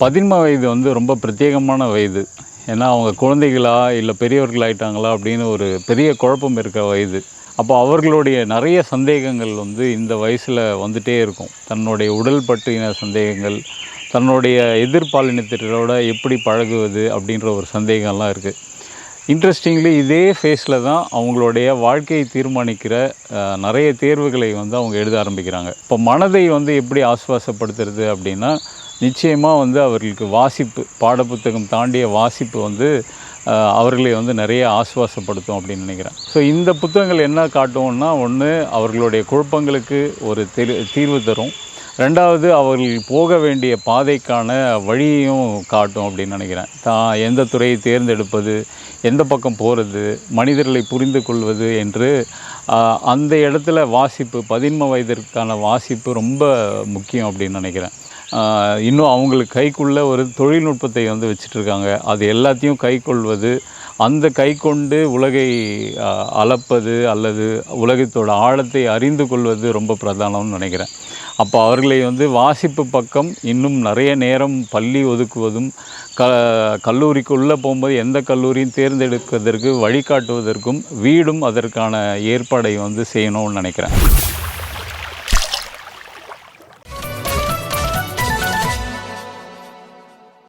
பதின்ம வயது வந்து ரொம்ப பிரத்யேகமான வயது. ஏன்னா, அவங்க குழந்தைகளா, இல்ல பெரியவர்களாயிட்டாங்களா அப்படின்னு ஒரு பெரிய குழப்பம் இருக்கிற வயது. அப்போ அவர்களுடைய நெறைய சந்தேகங்கள் வந்து இந்த வயசுல வந்துட்டே இருக்கும். தன்னுடைய உடல் பற்றின சந்தேகங்கள், தன்னுடைய எதிர்பாலினத்தினரோட எப்படி பழகுவது அப்படின்ற ஒரு சந்தேகம்லாம் இருக்கு. இன்ட்ரெஸ்டிங்லி இதே ஃபேஸில தான் அவங்களுடைய வாழ்க்கையை தீர்மானிக்கிற நெறைய தேர்வுகளை வந்து அவங்க எழுத ஆரம்பிக்கிறாங்க. இப்போ மனதை வந்து எப்படி ஆசுவாசப்படுத்துறது அப்படின்னா, நிச்சயமா வந்து அவர்களுக்கு வாசிப்பு, பாடப்புத்தகம் தாண்டிய வாசிப்பு வந்து அவர்களை வந்து நிறைய ஆசுவாசப்படுத்தும் அப்படின்னு நினைக்கிறேன். ஸோ இந்த புத்தகங்கள் என்ன காட்டும்னா, ஒன்று அவர்களுடைய குழப்பங்களுக்கு ஒரு தீர்வு தரும். 2வது அவர்கள் போக வேண்டிய பாதைக்கான வழியையும் காட்டும் அப்படின்னு நினைக்கிறேன். தான் எந்த துறையை தேர்ந்தெடுப்பது, எந்த பக்கம் போகிறது, மனிதர்களை புரிந்து கொள்வது என்று அந்த இடத்துல வாசிப்பு, பதின்ம வயதிற்கான வாசிப்பு ரொம்ப முக்கியம் அப்படின்னு நினைக்கிறேன். இன்னும் அவங்களுக்கு கைக்குள்ள ஒரு தொழில்நுட்பத்தை வந்து வச்சுட்ருக்காங்க. அது எல்லாத்தையும் கைக்கொள்வது, அந்த கைக்கொண்டு உலகை அளப்பது அல்லது உலகத்தோட ஆழத்தை அறிந்து கொள்வது ரொம்ப பிரதானம்னு நினைக்கிறேன். அப்போ அவர்களை வந்து வாசிப்பு பக்கம் இன்னும் நிறைய நேரம் பள்ளி ஒதுக்குவதும், கல்லூரிக்குள்ளே போகும்போது எந்த கல்லூரியும் தேர்ந்தெடுப்பதற்கு வழிகாட்டுவதற்கும் வீடும் அதற்கான ஏற்பாடை வந்து செய்யணும்னு நினைக்கிறேன்.